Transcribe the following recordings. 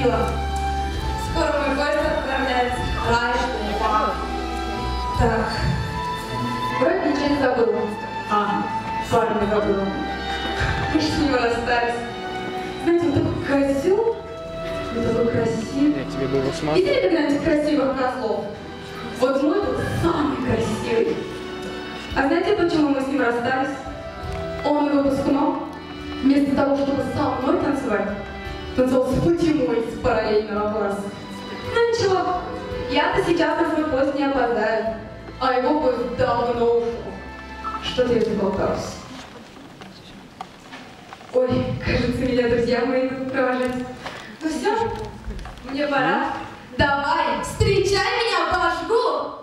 пила. Скоро мой гость отправляется в рай, так. Вроде ничего не забыла. Парня не забыла. Мы же с ним расстались. Знаете, он такой козел, он такой красивый. Я тебе было смотреть. Видели когда-нибудь красивых козлов? Вот мой тут самый красивый. А знаете, почему мы с ним расстались? Он в выпускном, вместо того, чтобы со мной танцевать, танцевал с Фатимой с параллельного класса. Ну ничего, я-то сейчас на свой поезд не опоздаю, а его поезд давно ушел. Что-то я заболталась. Ой, кажется, меня друзья мои будут провожать. Ну все, мне пора. Давай, встречай меня, Башгу!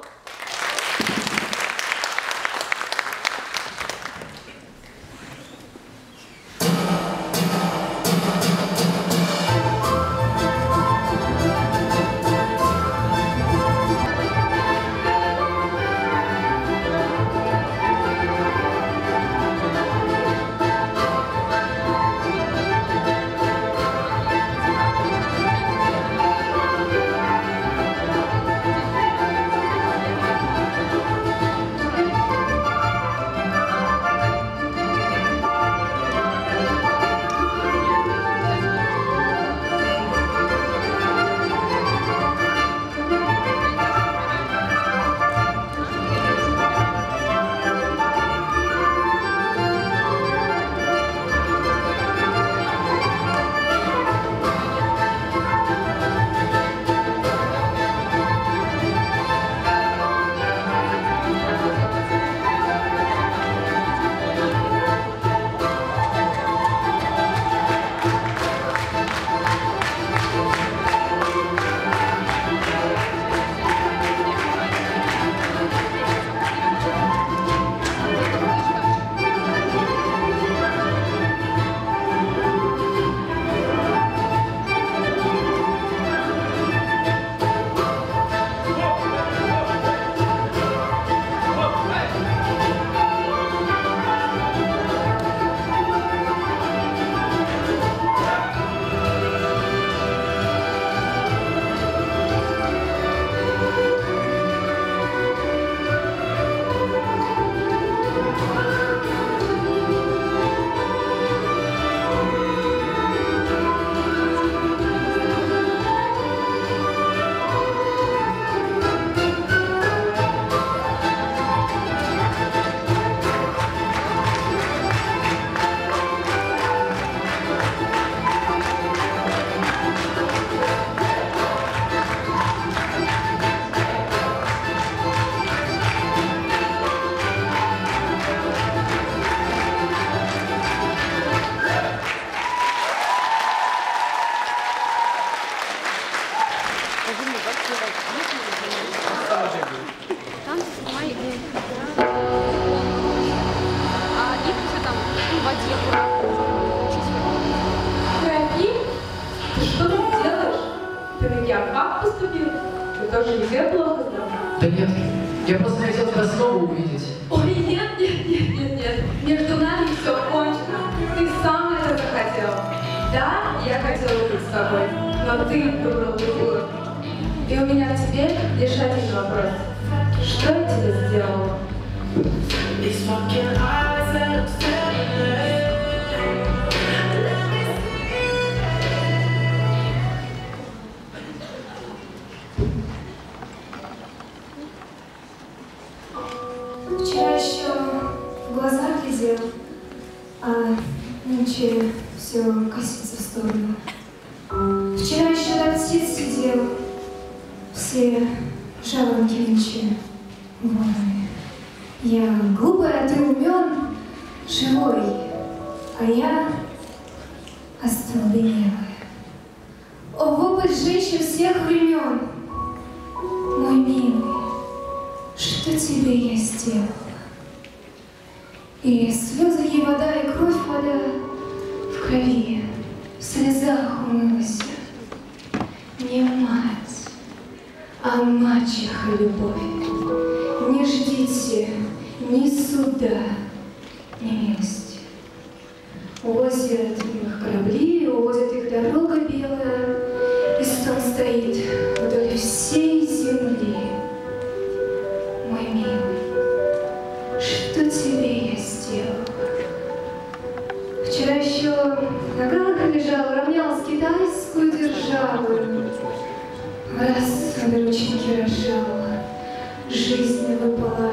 Да нет, я просто хотел тебя снова увидеть. Ой, нет. Между нами все кончено. Ты сам это захотел. Да, я хотела быть с тобой, но ты выбрал другую. И у меня к тебе лишь один вопрос. Что я тебе сделала? Вчера еще в глаза глядел, а нынче все косится в сторону. Вчера еще так птиц сидел, все жаворонки нынче голые. Я глупая, ты умен, живой, а я остолбенелая. О, вопль женщин всех времен, мой милый, что тебе я сделала? И слезы ей вода, и кровь вода, в крови, в слезах умылась. Не мать, а мачеха любовь. Не ждите ни суда, ни милости. Увозят их корабли, увозят их дорога белая, Солнце на рученьке рожало, жизнь выпала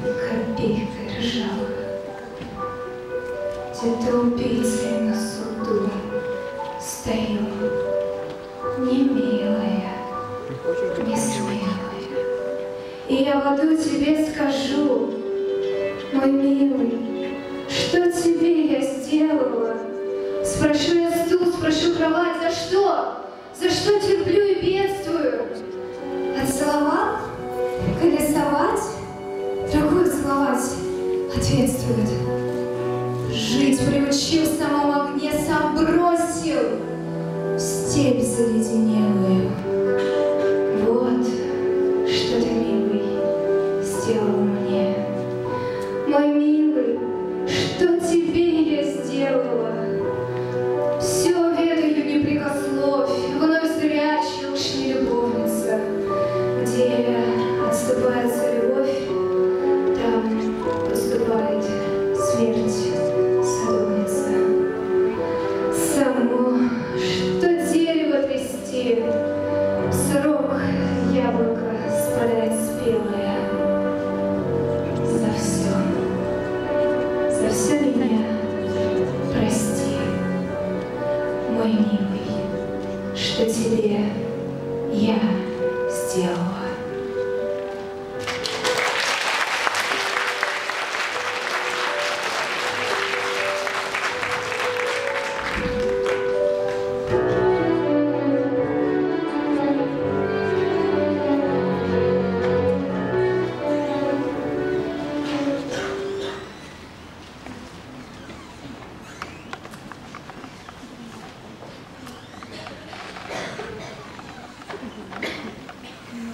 копейкой ржавой. Где-то убийцей на суду стою, не милая, не смелая. И я в аду тебе скажу, мой милый, что тебе я сделала? Спрошу я стул, спрошу кровать, за что? За что терплю и бедствую? Отцеловал? Колесовать? Другую целовать ответствует. Жить приучил в самом огне, сам бросил в степь заледенелую. Вот что ты, милый, сделал мне. Мой милый, что тебе я сделала? Все ведаю непрекословь, вновь зрячая уж не любовница. Где отступается любовь, там подступает смерть садовница. Само, что дерево трясти, срок яблоко спадает спелое. За все меня прости, мой милый, что тебе я сделала.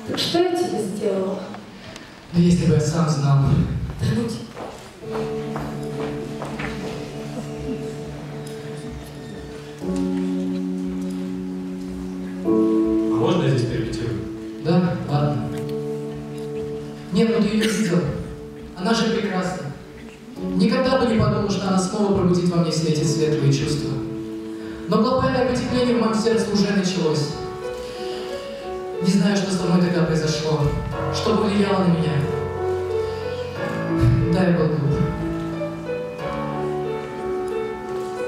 Так что я тебе сделала? Ну, если бы я сам знал. А можно я здесь перепетирую? Да, ладно. Нет, ну ты ее видел. Она же прекрасна. Никогда бы не подумал, что она снова пробудит во мне все эти светлые чувства. Но глобальное потепление в моем сердце уже началось. Не знаю, что со мной тогда произошло, что повлияло на меня. Да, я был глуп.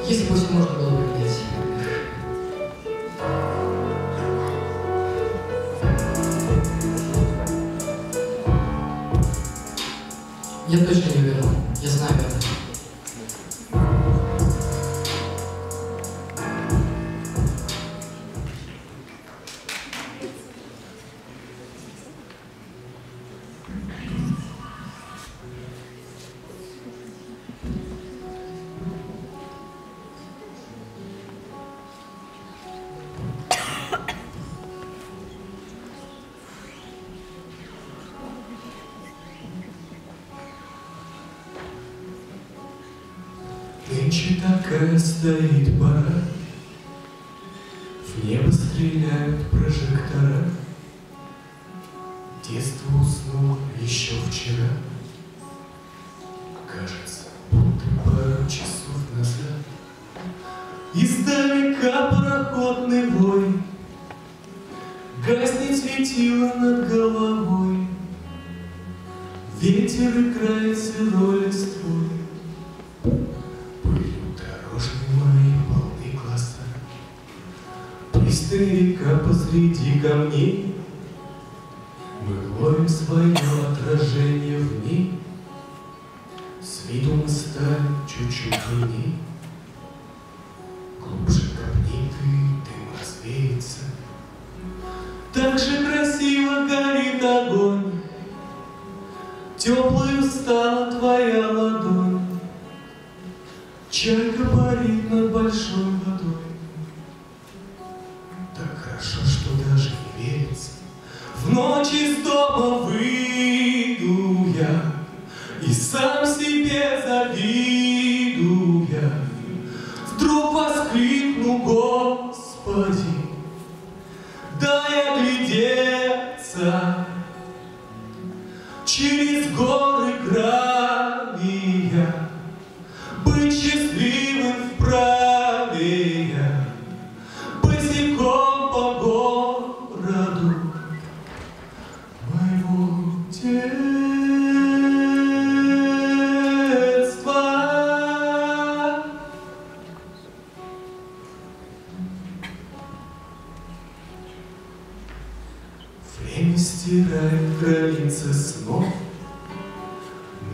Если бы все можно было бы понять. Я точно не верну, я знаю это. Нынче такая стоит пора, в небо стреляют прожектора. Детство уснуло еще вчера, кажется, будто пару часов назад. Издалека пароходный вой, гаснет светило над головой, ветер играет сырой листвой. Река посреди камней, мы ловим свое отражение в ней. С виду мы стали чуть-чуть длинней, глубже копни ты, дым развеется. Так же красиво горит огонь, теплой стала твоя ладонь. Чайка парит над большой водой. Хорошо, что даже не верится. В ночь из дома выйду я, и сам себе завидую я. Вдруг воскликну: Господи, дай оглядеться через горы гравия, быть счастливым вправе я. Босиком по городу стирает границы снов.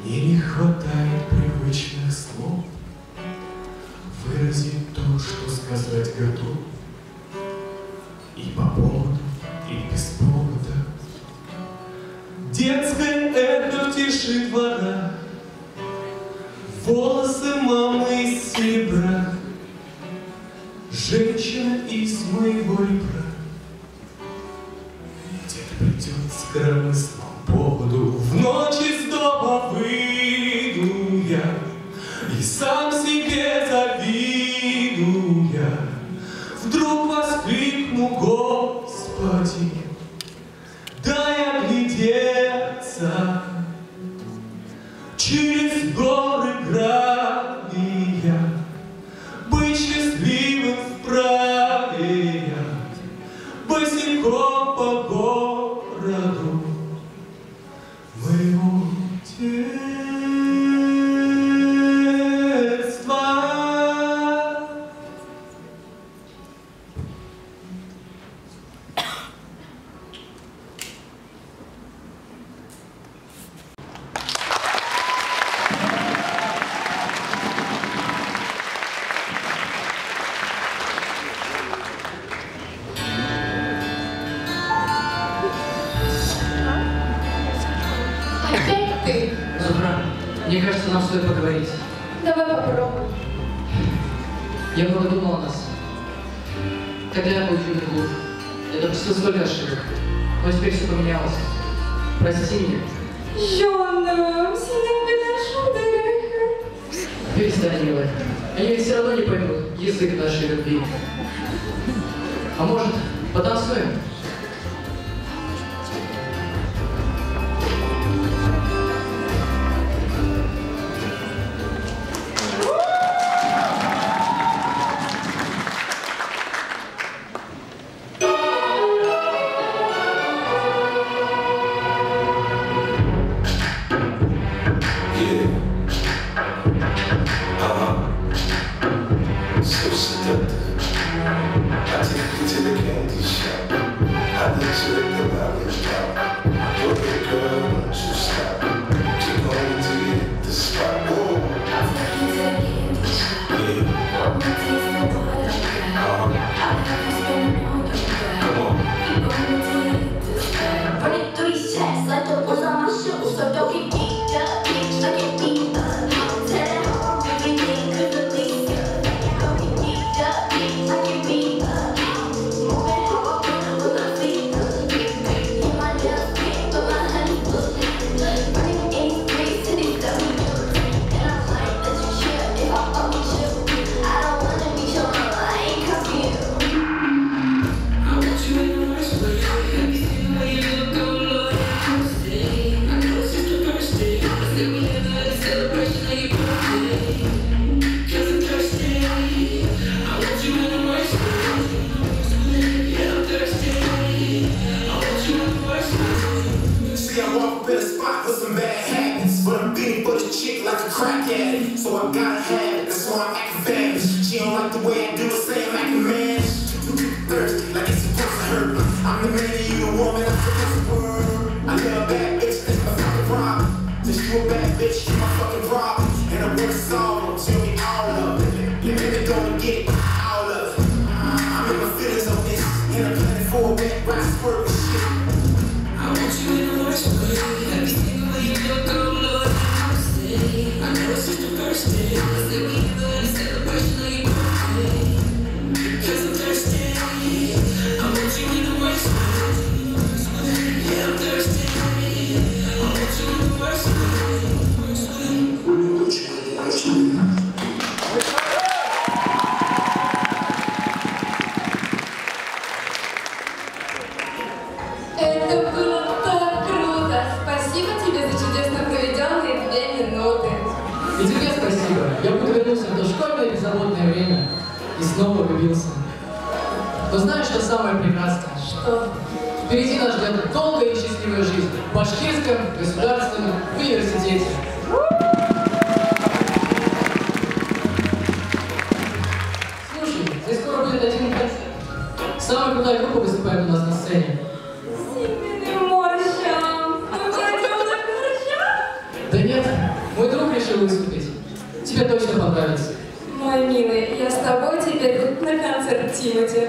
Мне не хватает привычных слов выразить то, что сказать готов. И по поводу, и без повода. Детское эхо в тиши двора, волосы мамы из серебра, женщина из моего ребра. Где-то придет с коромыслом поводу. В ночь из дома выйду я и сам себе завидую я. Вдруг воскликну: Господи, дай оглядеться через горы грани, быть счастливым вправе я, босиком по городу моего детства. Мне кажется, нам стоит поговорить. Давай попробуем. Я много думал о нас. Когда я был в клуб, я допустил столько ошибок. Но теперь все поменялось. Прости меня. Перестань, милая. Они ведь все равно не поймут язык нашей любви. А может, потанцуем? Это было так круто! Спасибо тебе за чудесно проведенные 2 минуты. И тебе спасибо. Я буду вернулся в то школьное беззаботное время и снова влюбился. Но знаешь, что самое прекрасное? Что? Впереди нас ждет долгая и счастливая жизнь в Башкирском государственном университете. Слушай, здесь скоро будет один концерт. Самая крутая группа выступает у нас на сцене. Сильный мой. решил выступить. Тебе точно понравится. Мой милый, я с тобой теперь на концерт Тимати.